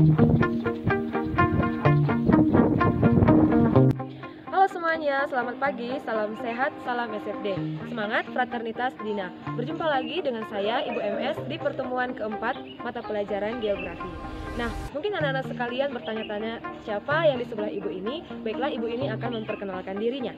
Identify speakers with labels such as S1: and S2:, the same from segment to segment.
S1: Halo semuanya, selamat pagi, salam sehat, salam SFD. Semangat fraternitas Dina. Berjumpa lagi dengan saya, Ibu MS, di pertemuan keempat mata pelajaran geografi. Nah, mungkin anak-anak sekalian bertanya-tanya, siapa yang di sebelah Ibu ini? Baiklah, Ibu ini akan memperkenalkan dirinya.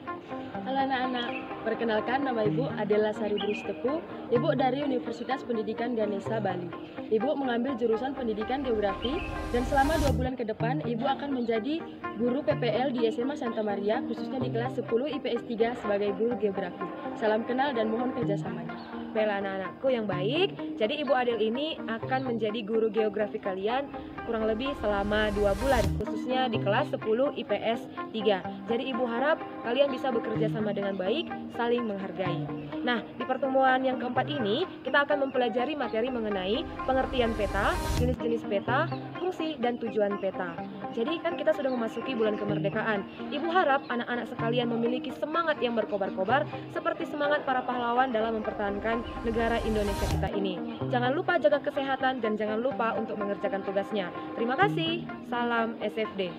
S2: Halo anak-anak, perkenalkan nama Ibu Adela Sari Tepu, Ibu dari Universitas Pendidikan Ganesha Bali. Ibu mengambil jurusan Pendidikan Geografi dan selama 2 bulan ke depan Ibu akan menjadi guru PPL di SMA Santa Maria, khususnya di kelas 10 IPS 3 sebagai guru geografi. Salam kenal dan mohon kerjasamanya.
S1: Baiklah anak-anakku yang baik, jadi Ibu Adel ini akan menjadi guru geografi kalian kurang lebih selama 2 bulan, khususnya di kelas 10 IPS 3. Jadi Ibu harap kalian bisa bekerja sama dengan baik, saling menghargai. Nah, di pertemuan yang keempat ini, kita akan mempelajari materi mengenai pengertian peta, jenis-jenis peta, fungsi, dan tujuan peta. Jadi kan kita sudah memasuki bulan kemerdekaan. Ibu harap anak-anak sekalian memiliki semangat yang berkobar-kobar seperti semangat para pahlawan dalam mempertahankan negara Indonesia kita ini. Jangan lupa jaga kesehatan dan jangan lupa untuk mengerjakan tugasnya. Terima kasih. Salam SFD.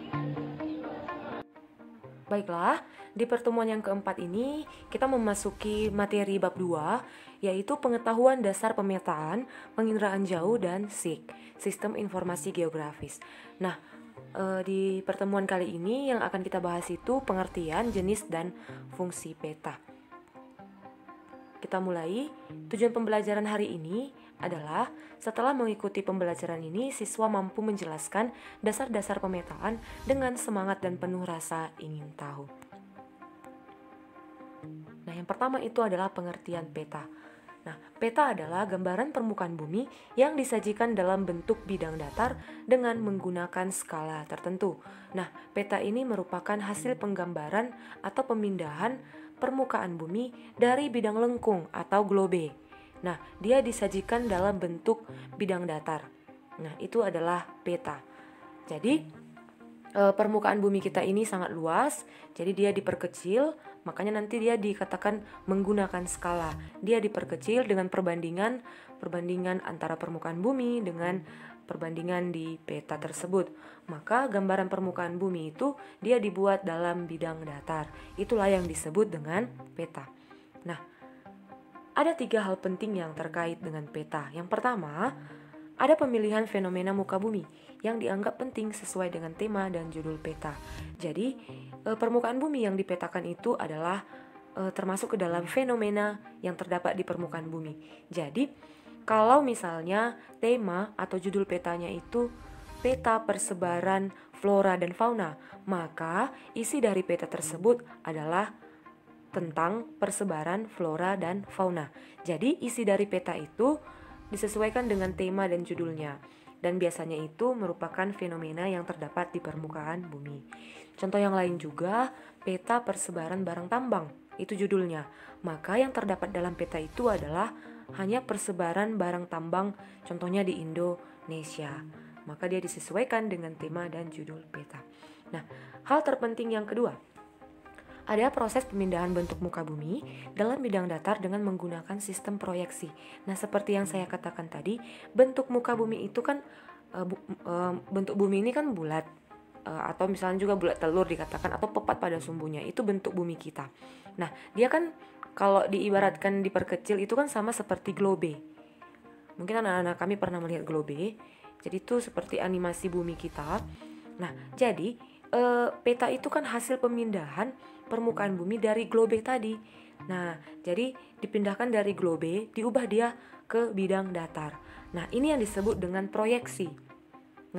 S3: Baiklah, di pertemuan yang keempat ini kita memasuki materi bab 2, yaitu pengetahuan dasar pemetaan, penginderaan jauh, dan SIG, Sistem Informasi Geografis. Nah, di pertemuan kali ini yang akan kita bahas itu pengertian, jenis, dan fungsi peta. Kita mulai. Tujuan pembelajaran hari ini adalah setelah mengikuti pembelajaran ini, siswa mampu menjelaskan dasar-dasar pemetaan dengan semangat dan penuh rasa ingin tahu. Nah, yang pertama itu adalah pengertian peta. Nah, peta adalah gambaran permukaan bumi yang disajikan dalam bentuk bidang datar dengan menggunakan skala tertentu. Nah, peta ini merupakan hasil penggambaran atau pemindahan permukaan bumi dari bidang lengkung atau globe. Nah, dia disajikan dalam bentuk bidang datar. Nah, itu adalah peta. Jadi, permukaan bumi kita ini sangat luas, jadi dia diperkecil, makanya nanti dia dikatakan menggunakan skala. Dia diperkecil dengan perbandingan antara permukaan bumi dengan perbandingan di peta tersebut. Maka gambaran permukaan bumi itu dia dibuat dalam bidang datar. Itulah yang disebut dengan peta. Nah, ada 3 hal penting yang terkait dengan peta. Yang pertama, ada pemilihan fenomena muka bumi yang dianggap penting sesuai dengan tema dan judul peta. Jadi, permukaan bumi yang dipetakan itu adalah termasuk ke dalam fenomena yang terdapat di permukaan bumi. Jadi, kalau misalnya tema atau judul petanya itu peta persebaran flora dan fauna, maka isi dari peta tersebut adalah tentang persebaran flora dan fauna. Jadi, isi dari peta itu disesuaikan dengan tema dan judulnya, dan biasanya itu merupakan fenomena yang terdapat di permukaan bumi. Contoh yang lain juga, peta persebaran barang tambang, itu judulnya. Maka yang terdapat dalam peta itu adalah hanya persebaran barang tambang, contohnya di Indonesia. Maka dia disesuaikan dengan tema dan judul peta. Nah, hal terpenting yang kedua, ada proses pemindahan bentuk muka bumi dalam bidang datar dengan menggunakan sistem proyeksi. Nah, seperti yang saya katakan tadi, bentuk muka bumi itu kan bentuk bumi ini kan bulat, atau misalnya juga bulat telur dikatakan, atau pepat pada sumbunya, itu bentuk bumi kita. Nah, dia kan kalau diibaratkan diperkecil itu kan sama seperti globe. Mungkin anak-anak kami pernah melihat globe. Jadi itu seperti animasi bumi kita. Nah, jadi peta itu kan hasil pemindahan permukaan bumi dari globe tadi. Nah, jadi dipindahkan dari globe, diubah dia ke bidang datar. Nah, ini yang disebut dengan proyeksi.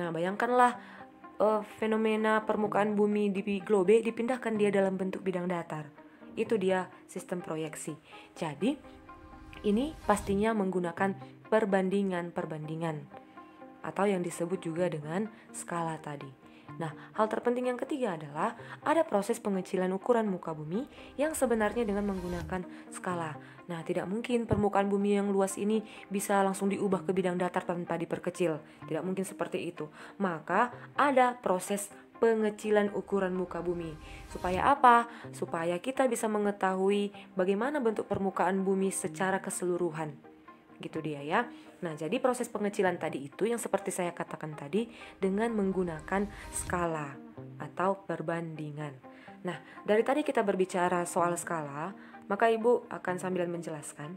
S3: Nah, bayangkanlah fenomena permukaan bumi di globe dipindahkan dia dalam bentuk bidang datar. Itu dia sistem proyeksi. Jadi, ini pastinya menggunakan perbandingan atau yang disebut juga dengan skala tadi. Nah, hal terpenting yang ketiga adalah ada proses pengecilan ukuran muka bumi yang sebenarnya dengan menggunakan skala. Nah, tidak mungkin permukaan bumi yang luas ini bisa langsung diubah ke bidang datar tanpa diperkecil. Tidak mungkin seperti itu. Maka ada proses pengecilan ukuran muka bumi. Supaya apa? Supaya kita bisa mengetahui bagaimana bentuk permukaan bumi secara keseluruhan. Gitu dia ya. Nah, jadi proses pengecilan tadi itu yang seperti saya katakan tadi dengan menggunakan skala atau perbandingan. Nah, dari tadi kita berbicara soal skala, maka Ibu akan sambil menjelaskan.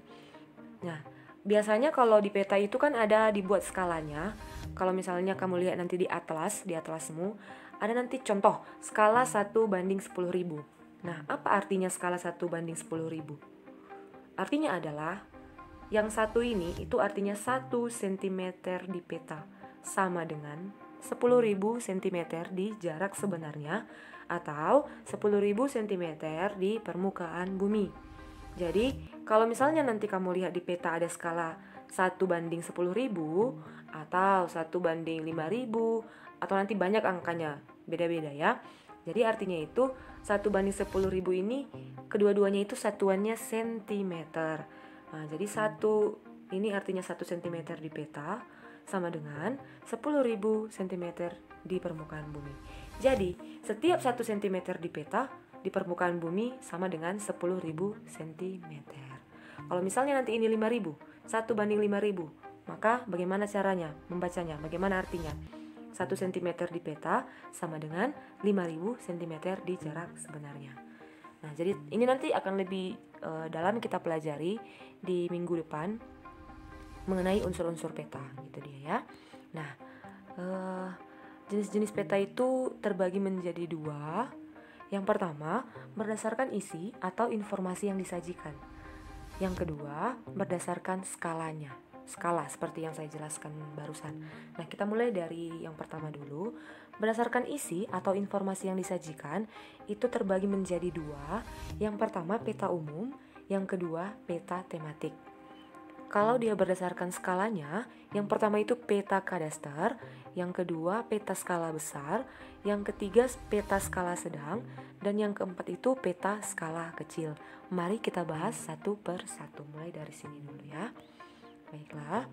S3: Nah, biasanya kalau di peta itu kan ada dibuat skalanya. Kalau misalnya kamu lihat nanti di atlasmu, ada nanti contoh skala 1:10.000. Nah, apa artinya skala 1:10.000? Artinya adalah yang satu ini itu artinya 1 cm di peta sama dengan 10.000 cm di jarak sebenarnya atau 10.000 cm di permukaan bumi. Jadi kalau misalnya nanti kamu lihat di peta ada skala 1:10.000 atau 1:5.000 atau nanti banyak angkanya, beda-beda ya. Jadi artinya itu 1:10.000 ini kedua-duanya itu satuannya sentimeter. Nah, jadi ini artinya 1 cm di peta sama dengan 10.000 cm di permukaan bumi. Jadi, setiap 1 cm di peta di permukaan bumi sama dengan 10.000 cm. Kalau misalnya nanti ini 5.000, 1:5.000, maka bagaimana caranya membacanya? Bagaimana artinya? 1 cm di peta sama dengan 5.000 cm di jarak sebenarnya. Nah, jadi ini nanti akan lebih dalam kita pelajari di minggu depan mengenai unsur-unsur peta, gitu dia ya. Nah, jenis-jenis peta itu terbagi menjadi 2. Yang pertama, berdasarkan isi atau informasi yang disajikan. Yang kedua, berdasarkan skalanya. Skala seperti yang saya jelaskan barusan. Nah, kita mulai dari yang pertama dulu. Berdasarkan isi atau informasi yang disajikan, itu terbagi menjadi 2. Yang pertama peta umum, yang kedua peta tematik. Kalau dia berdasarkan skalanya, yang pertama itu peta kadaster, yang kedua peta skala besar, yang ketiga peta skala sedang, dan yang keempat itu peta skala kecil. Mari kita bahas satu per satu, mulai dari sini dulu ya. Baiklah.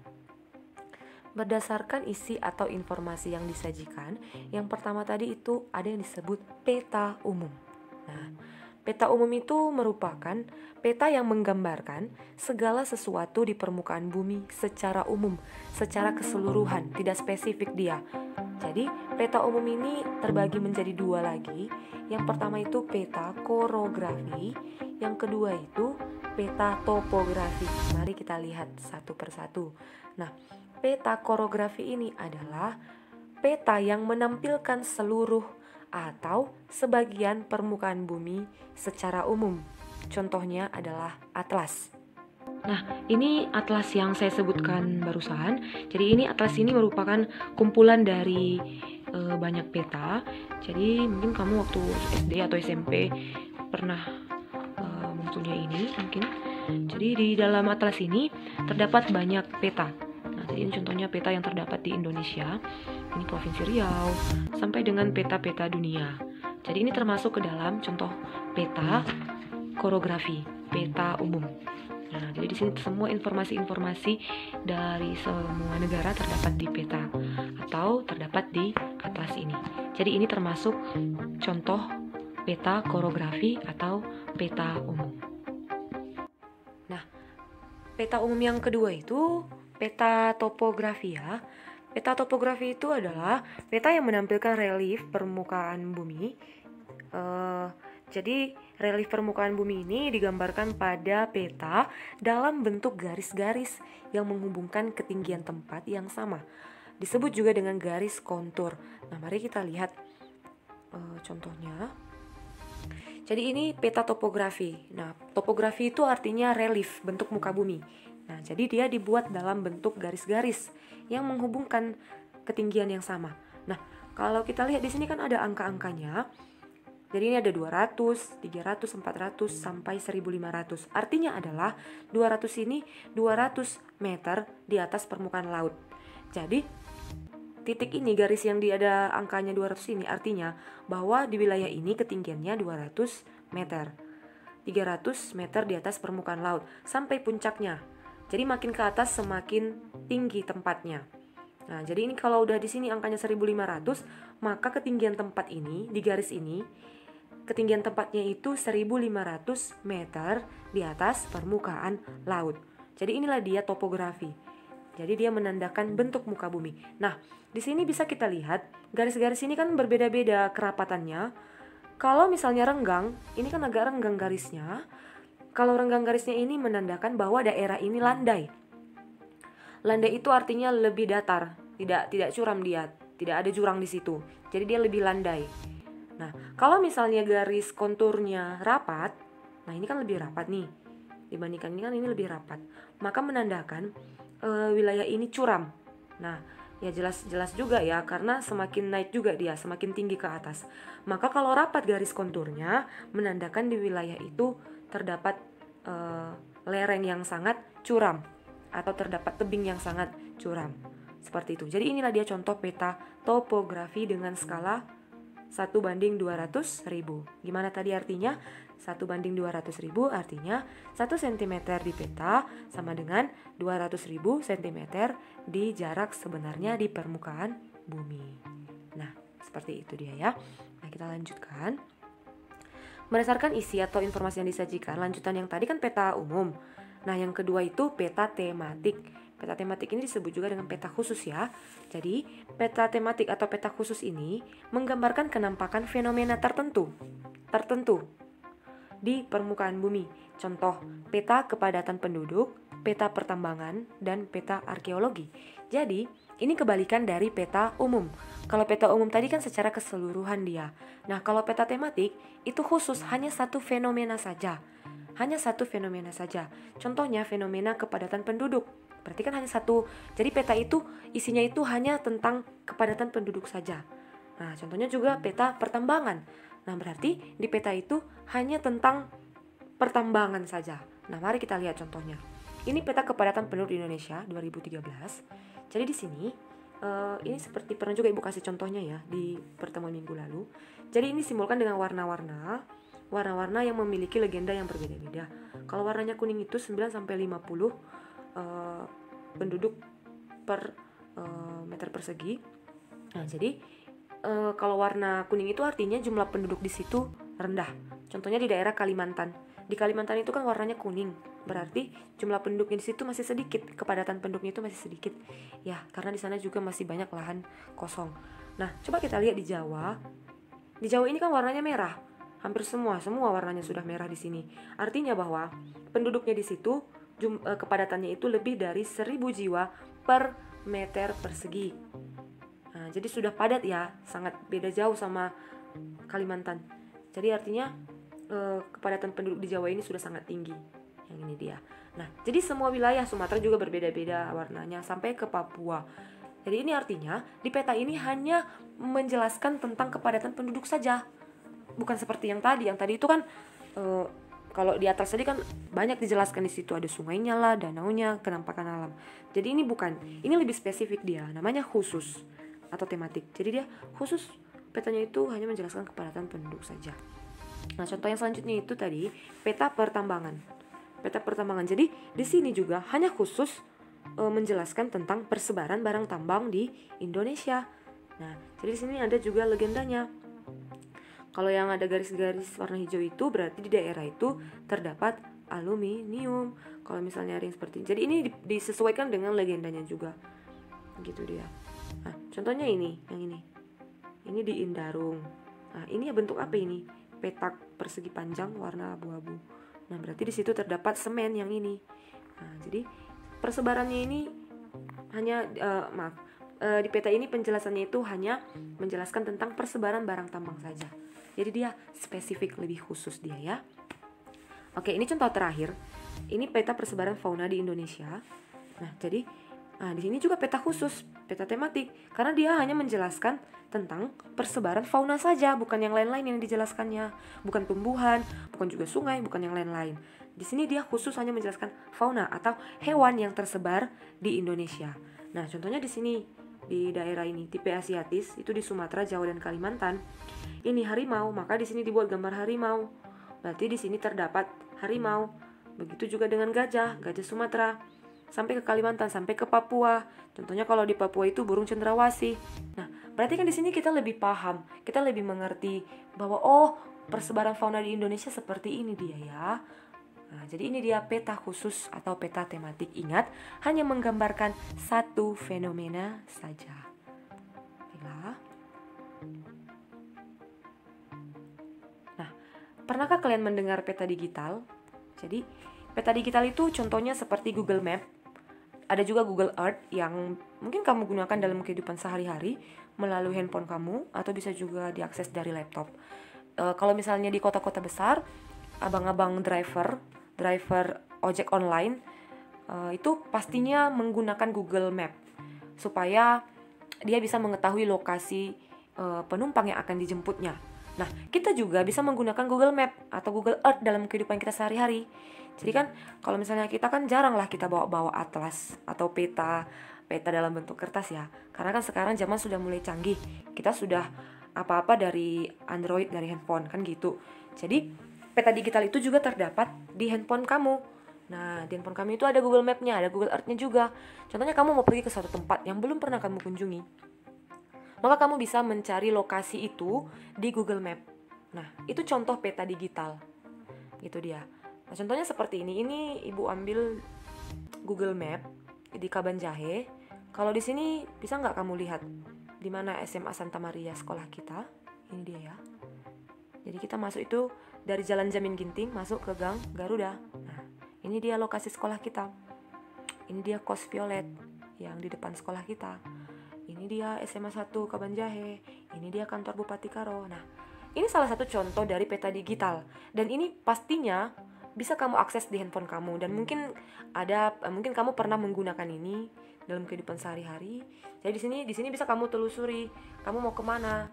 S3: Berdasarkan isi atau informasi yang disajikan, yang pertama tadi itu ada yang disebut peta umum. Nah, peta umum itu merupakan peta yang menggambarkan segala sesuatu di permukaan bumi secara umum, secara keseluruhan, tidak spesifik dia. Jadi, peta umum ini terbagi menjadi 2 lagi. Yang pertama itu peta korografi, yang kedua itu peta topografi. Mari kita lihat satu persatu. Nah, peta korografi ini adalah peta yang menampilkan seluruh atau sebagian permukaan bumi secara umum. Contohnya adalah atlas. Nah, ini atlas yang saya sebutkan barusan. Jadi ini atlas ini merupakan kumpulan dari banyak peta. Jadi mungkin kamu waktu SD atau SMP pernah mempunyai ini mungkin. Jadi di dalam atlas ini terdapat banyak peta. Nah, jadi ini contohnya peta yang terdapat di Indonesia. Ini Provinsi Riau sampai dengan peta-peta dunia. Jadi ini termasuk ke dalam contoh peta korografi, peta umum. Nah, jadi di sini semua informasi-informasi dari semua negara terdapat di peta atau terdapat di atlas ini. Jadi ini termasuk contoh peta korografi atau peta umum. Nah, peta umum yang kedua itu peta topografi ya. Peta topografi itu adalah peta yang menampilkan relief permukaan bumi. Jadi relief permukaan bumi ini digambarkan pada peta dalam bentuk garis-garis yang menghubungkan ketinggian tempat yang sama. Disebut juga dengan garis kontur. Nah, mari kita lihat contohnya. Jadi ini peta topografi. Nah, topografi itu artinya relief, bentuk muka bumi. Nah, jadi dia dibuat dalam bentuk garis-garis yang menghubungkan ketinggian yang sama. Nah, kalau kita lihat di sini kan ada angka-angkanya. Jadi ini ada 200, 300, 400, sampai 1500. Artinya adalah 200 ini 200 meter di atas permukaan laut. Jadi titik ini, garis yang ada angkanya 200 ini artinya bahwa di wilayah ini ketinggiannya 200 meter. 300 meter di atas permukaan laut sampai puncaknya. Jadi makin ke atas semakin tinggi tempatnya. Nah, jadi ini kalau udah di sini angkanya 1500, maka ketinggian tempat ini di garis ini, ketinggian tempatnya itu 1500 meter di atas permukaan laut. Jadi inilah dia topografi. Jadi dia menandakan bentuk muka bumi. Nah, di sini bisa kita lihat garis-garis ini kan berbeda-beda kerapatannya. Kalau misalnya renggang, ini kan agak renggang garisnya. Kalau renggang garisnya ini menandakan bahwa daerah ini landai. Landai itu artinya lebih datar, tidak curam dia, tidak ada jurang di situ. Jadi dia lebih landai. Nah, kalau misalnya garis konturnya rapat, nah ini kan lebih rapat nih. Dibandingkan ini kan ini lebih rapat. Maka menandakan wilayah ini curam. Nah, ya jelas juga ya, karena semakin naik juga dia, semakin tinggi ke atas. Maka kalau rapat garis konturnya menandakan di wilayah itu terdapat lereng yang sangat curam atau terdapat tebing yang sangat curam. Seperti itu. Jadi inilah dia contoh peta topografi dengan skala 1:200.000. Gimana tadi artinya? 1:200.000 artinya 1 cm di peta sama dengan 200.000 cm di jarak sebenarnya di permukaan bumi. Nah, seperti itu dia ya. Nah, kita lanjutkan. Berdasarkan isi atau informasi yang disajikan, lanjutan yang tadi kan peta umum. Nah, yang kedua itu peta tematik. Peta tematik ini disebut juga dengan peta khusus ya. Jadi, peta tematik atau peta khusus ini menggambarkan kenampakan fenomena tertentu di permukaan bumi. Contoh, peta kepadatan penduduk, peta pertambangan, dan peta arkeologi. Jadi, ini kebalikan dari peta umum. Kalau peta umum tadi kan secara keseluruhan dia. Nah, kalau peta tematik itu khusus hanya satu fenomena saja. Hanya satu fenomena saja. Contohnya fenomena kepadatan penduduk. Berarti kan hanya satu. Jadi peta itu isinya itu hanya tentang kepadatan penduduk saja. Nah, contohnya juga peta pertambangan. Nah, berarti di peta itu hanya tentang pertambangan saja. Nah, mari kita lihat contohnya. Ini peta kepadatan penduduk di Indonesia 2013. Jadi di sini ini seperti pernah juga Ibu kasih contohnya ya di pertemuan minggu lalu. Jadi ini simbolkan dengan warna-warna yang memiliki legenda yang berbeda-beda. Kalau warnanya kuning itu 9-50 penduduk per meter persegi. Nah, jadi kalau warna kuning itu artinya jumlah penduduk di situ rendah. Contohnya di daerah Kalimantan. Di Kalimantan itu kan warnanya kuning, berarti jumlah penduduknya di situ masih sedikit, kepadatan penduduknya itu masih sedikit. Ya, karena di sana juga masih banyak lahan kosong. Nah, coba kita lihat di Jawa. Di Jawa ini kan warnanya merah. Hampir semua warnanya sudah merah di sini. Artinya bahwa penduduknya di situ kepadatannya itu lebih dari 1.000 jiwa per meter persegi. Nah, jadi sudah padat ya, sangat beda jauh sama Kalimantan. Jadi artinya kepadatan penduduk di Jawa ini sudah sangat tinggi. Yang ini dia. Nah, jadi semua wilayah Sumatera juga berbeda-beda warnanya sampai ke Papua. Jadi ini artinya di peta ini hanya menjelaskan tentang kepadatan penduduk saja. Bukan seperti yang tadi. Yang tadi itu kan kalau di atas tadi kan banyak dijelaskan, di situ ada sungainya lah, danaunya, kenampakan alam. Jadi ini bukan, ini lebih spesifik dia, namanya khusus atau tematik. Jadi dia khusus, petanya itu hanya menjelaskan kepadatan penduduk saja. Nah, contoh yang selanjutnya itu tadi peta pertambangan. Peta pertambangan. Jadi di sini juga hanya khusus menjelaskan tentang persebaran barang tambang di Indonesia. Nah, jadi di sini ada juga legendanya. Kalau yang ada garis-garis warna hijau itu berarti di daerah itu terdapat aluminium. Kalau misalnya ada yang seperti ini. Jadi ini disesuaikan dengan legendanya juga. Gitu dia. Nah, contohnya ini, yang ini. Ini di Indarung. Nah, ini ya bentuk apa ini? Petak persegi panjang warna abu-abu. Nah, berarti di situ terdapat semen yang ini. Nah, jadi persebarannya ini hanya di peta ini penjelasannya itu hanya menjelaskan tentang persebaran barang tambang saja. Jadi dia spesifik, lebih khusus dia ya. Oke, ini contoh terakhir. Ini peta persebaran fauna di Indonesia. Nah, jadi di sini juga peta khusus, peta tematik, karena dia hanya menjelaskan tentang persebaran fauna saja, bukan yang lain-lain yang dijelaskannya, bukan tumbuhan, bukan juga sungai, bukan yang lain-lain. Di sini dia khusus hanya menjelaskan fauna atau hewan yang tersebar di Indonesia. Nah, contohnya di sini di daerah ini tipe asiatis itu di Sumatera, Jawa dan Kalimantan. Ini harimau, maka di sini dibuat gambar harimau. Berarti di sini terdapat harimau. Begitu juga dengan gajah Sumatera. Sampai ke Kalimantan, sampai ke Papua. Contohnya kalau di Papua itu burung cendrawasih. Nah, berarti kan di sini kita lebih paham, kita lebih mengerti bahwa persebaran fauna di Indonesia seperti ini dia ya. Nah, Nah, jadi ini dia peta khusus atau peta tematik. Ingat, hanya menggambarkan satu fenomena saja. Baiklah. Nah, pernahkah kalian mendengar peta digital? Jadi, peta digital itu contohnya seperti Google Map. Ada juga Google Earth yang mungkin kamu gunakan dalam kehidupan sehari-hari melalui handphone kamu, atau bisa juga diakses dari laptop. Kalau misalnya di kota-kota besar, abang-abang driver ojek online itu pastinya menggunakan Google Map supaya dia bisa mengetahui lokasi penumpang yang akan dijemputnya. Nah, kita juga bisa menggunakan Google Map atau Google Earth dalam kehidupan kita sehari-hari. Jadi kan kalau misalnya kita kan jarang lah kita bawa-bawa atlas atau peta dalam bentuk kertas ya. Karena kan sekarang zaman sudah mulai canggih. Kita sudah apa-apa dari Android, dari handphone kan gitu. Jadi peta digital itu juga terdapat di handphone kamu. Nah, di handphone kamu itu ada Google Map-nya, ada Google Earth-nya juga. Contohnya kamu mau pergi ke suatu tempat yang belum pernah kamu kunjungi, maka kamu bisa mencari lokasi itu di Google Map. Nah, itu contoh peta digital. Itu dia. Nah, contohnya seperti ini. Ini Ibu ambil Google Map di Kabanjahe. Kalau di sini bisa nggak kamu lihat di mana SMA Santa Maria sekolah kita? Ini dia ya. Jadi kita masuk itu dari Jalan Jamin Ginting masuk ke Gang Garuda. Nah, ini dia lokasi sekolah kita. Ini dia Kos Violet yang di depan sekolah kita. Ini dia SMA 1 Kabanjahe. Ini dia kantor Bupati Karo. Nah, ini salah satu contoh dari peta digital. Dan ini pastinya bisa kamu akses di handphone kamu. Dan mungkin kamu pernah menggunakan ini dalam kehidupan sehari-hari. Jadi di sini bisa kamu telusuri kamu mau kemana.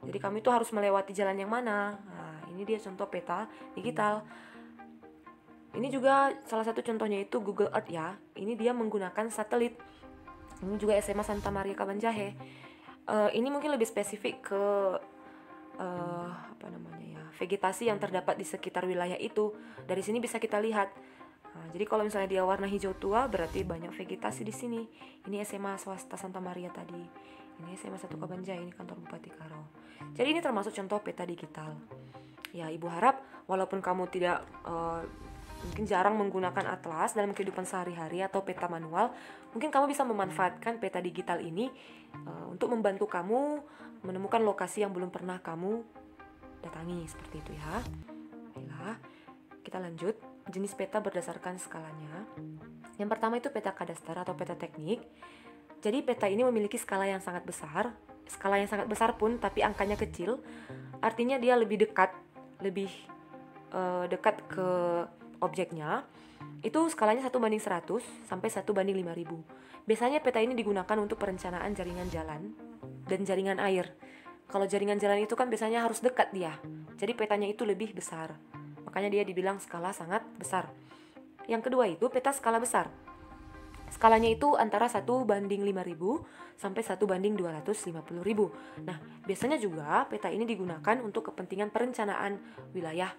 S3: Jadi kamu itu harus melewati jalan yang mana. Nah, ini dia contoh peta digital. Ini juga salah satu contohnya itu Google Earth ya. Ini dia menggunakan satelit. Ini juga SMA Santa Maria Kabanjahe. Ini mungkin lebih spesifik ke vegetasi yang terdapat di sekitar wilayah itu. Dari sini bisa kita lihat. Nah, jadi kalau misalnya dia warna hijau tua, berarti banyak vegetasi di sini. Ini SMA swasta Santa Maria tadi. Ini SMA 1 Kabanjahe, ini kantor Bupati Karo. Jadi ini termasuk contoh peta digital. Ya, Ibu harap walaupun kamu tidak mungkin jarang menggunakan atlas dalam kehidupan sehari-hari atau peta manual, mungkin kamu bisa memanfaatkan peta digital ini untuk membantu kamu menemukan lokasi yang belum pernah kamu datangi, seperti itu ya. Baiklah, kita lanjut. Jenis peta berdasarkan skalanya. Yang pertama itu peta kadaster atau peta teknik. Jadi peta ini memiliki skala yang sangat besar. Skala yang sangat besar pun tapi angkanya kecil, artinya dia lebih dekat ke objeknya. Itu skalanya 1:100 sampai 1:5000. Biasanya peta ini digunakan untuk perencanaan jaringan jalan dan jaringan air. Kalau jaringan jalan itu kan biasanya harus dekat dia. Jadi petanya itu lebih besar. Makanya dia dibilang skala sangat besar. Yang kedua itu peta skala besar. Skalanya itu antara 1:5000 sampai 1:250.000. Nah, biasanya juga peta ini digunakan untuk kepentingan perencanaan wilayah.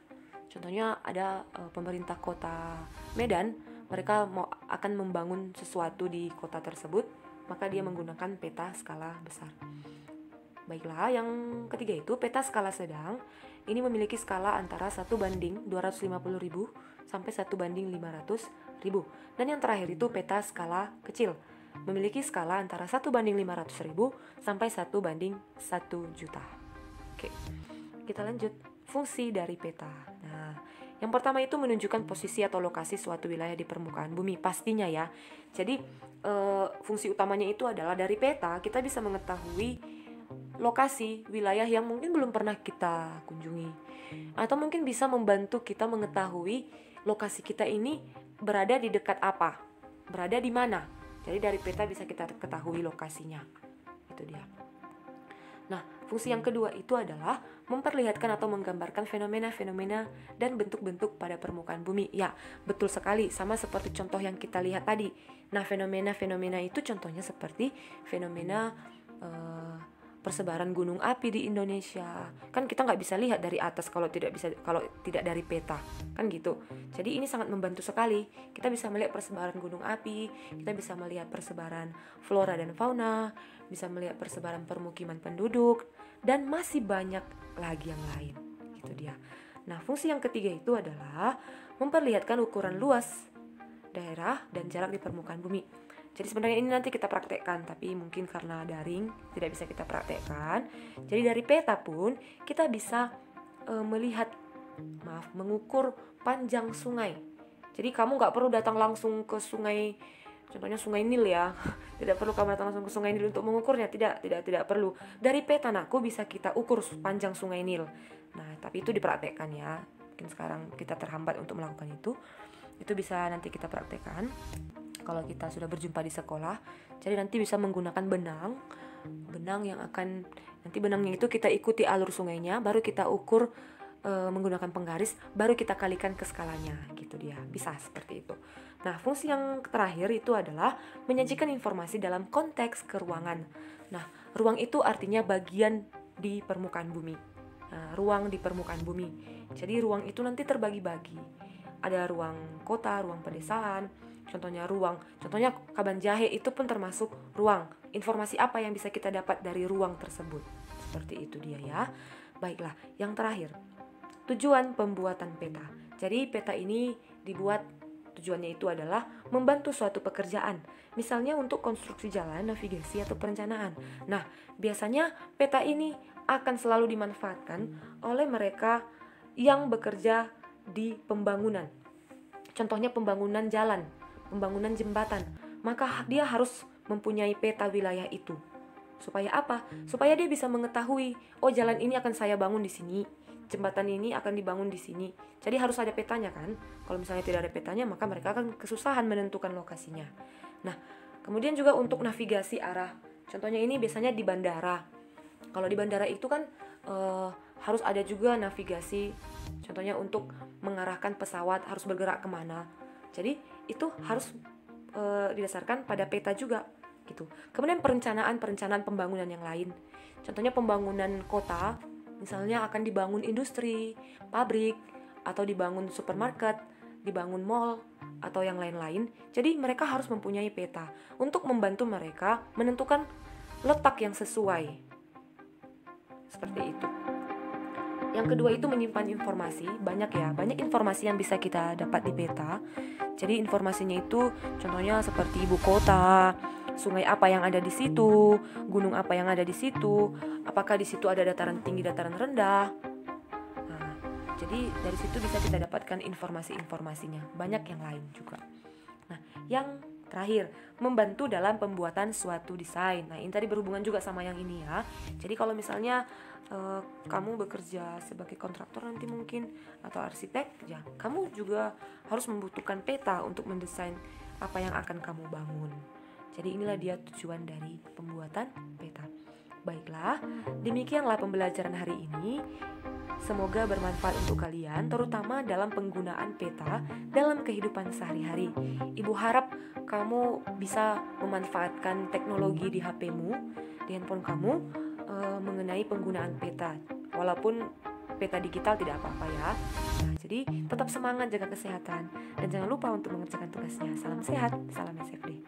S3: Contohnya ada pemerintah kota Medan, mereka akan membangun sesuatu di kota tersebut, maka dia menggunakan peta skala besar. Baiklah, yang ketiga itu peta skala sedang. Ini memiliki skala antara 1:250.000 sampai 1:500.000. Dan yang terakhir itu peta skala kecil, memiliki skala antara 1:500.000 sampai 1:1.000.000. Oke, kita lanjut. Fungsi dari peta. Nah, yang pertama itu menunjukkan posisi atau lokasi suatu wilayah di permukaan bumi, pastinya ya. Jadi fungsi utamanya itu adalah dari peta kita bisa mengetahui lokasi wilayah yang mungkin belum pernah kita kunjungi, atau mungkin bisa membantu kita mengetahui lokasi kita ini berada di dekat apa, berada di mana. Jadi dari peta bisa kita ketahui lokasinya. Itu dia. Nah, fungsi yang kedua itu adalah memperlihatkan atau menggambarkan fenomena-fenomena dan bentuk-bentuk pada permukaan bumi. Ya, betul sekali, sama seperti contoh yang kita lihat tadi. Nah, fenomena-fenomena itu contohnya seperti fenomena persebaran gunung api di Indonesia. Kan kita nggak bisa lihat dari atas kalau tidak dari peta, kan gitu. Jadi ini sangat membantu sekali. Kita bisa melihat persebaran gunung api, kita bisa melihat persebaran flora dan fauna, bisa melihat persebaran permukiman penduduk, dan masih banyak lagi yang lain. Gitu dia. Nah, fungsi yang ketiga itu adalah memperlihatkan ukuran luas daerah dan jarak di permukaan bumi. Jadi sebenarnya ini nanti kita praktekkan, tapi mungkin karena daring tidak bisa kita praktekkan. Jadi dari peta pun kita bisa mengukur panjang sungai. Jadi kamu nggak perlu datang langsung ke sungai, contohnya sungai Nil ya. Tidak perlu kamu datang langsung ke sungai Nil untuk mengukurnya, tidak perlu. Dari peta Nako bisa kita ukur panjang sungai Nil. Nah, tapi itu dipraktekkan ya. Mungkin sekarang kita terhambat untuk melakukan itu. Itu bisa nanti kita praktekkan kalau kita sudah berjumpa di sekolah. Jadi nanti bisa menggunakan benang yang akan, nanti benangnya itu kita ikuti alur sungainya, baru kita ukur menggunakan penggaris, baru kita kalikan ke skalanya, gitu dia. Bisa seperti itu. Nah, fungsi yang terakhir itu adalah menyajikan informasi dalam konteks keruangan. Nah, ruang itu artinya bagian di permukaan bumi. Nah, ruang di permukaan bumi. Jadi ruang itu nanti terbagi-bagi. Ada ruang kota, ruang pedesaan. Contohnya Kaban Jahe itu pun termasuk ruang. Informasi apa yang bisa kita dapat dari ruang tersebut. Seperti itu dia ya. Baiklah, yang terakhir, tujuan pembuatan peta. Jadi peta ini dibuat, tujuannya itu adalah membantu suatu pekerjaan. Misalnya untuk konstruksi jalan, navigasi, atau perencanaan. Nah, biasanya peta ini akan selalu dimanfaatkan oleh mereka yang bekerja di pembangunan. Contohnya pembangunan jalan, pembangunan jembatan. Maka dia harus mempunyai peta wilayah itu. Supaya apa? Supaya dia bisa mengetahui, oh jalan ini akan saya bangun di sini, jembatan ini akan dibangun di sini. Jadi harus ada petanya kan. Kalau misalnya tidak ada petanya, maka mereka akan kesusahan menentukan lokasinya. Nah, kemudian juga untuk navigasi arah. Contohnya ini biasanya di bandara. Kalau di bandara itu kan harus ada juga navigasi. Contohnya untuk mengarahkan pesawat harus bergerak kemana. Jadi itu harus didasarkan pada peta juga gitu. Kemudian perencanaan pembangunan yang lain. Contohnya pembangunan kota, misalnya akan dibangun industri, pabrik, atau dibangun supermarket, dibangun mall, atau yang lain-lain. Jadi mereka harus mempunyai peta untuk membantu mereka menentukan letak yang sesuai. Seperti itu. Yang kedua itu menyimpan informasi. Banyak informasi yang bisa kita dapat di peta. Jadi informasinya itu contohnya seperti ibu kota, sungai apa yang ada di situ, gunung apa yang ada di situ, apakah di situ ada dataran tinggi, dataran rendah. Nah, jadi dari situ bisa kita dapatkan informasi-informasinya. Banyak yang lain juga. Nah, yang terakhir, membantu dalam pembuatan suatu desain. Nah, ini tadi berhubungan juga sama yang ini ya. Jadi kalau misalnya kamu bekerja sebagai kontraktor nanti mungkin, atau arsitek, ya kamu juga harus membutuhkan peta untuk mendesain apa yang akan kamu bangun. Jadi inilah dia tujuan dari pembuatan peta. Baiklah, demikianlah pembelajaran hari ini. Semoga bermanfaat untuk kalian, terutama dalam penggunaan peta dalam kehidupan sehari-hari. Ibu harap kamu bisa memanfaatkan teknologi di HP-mu, di handphone kamu, mengenai penggunaan peta. Walaupun peta digital tidak apa-apa ya. Nah, jadi tetap semangat, jaga kesehatan, dan jangan lupa untuk mengerjakan tugasnya. Salam sehat, salam SFD.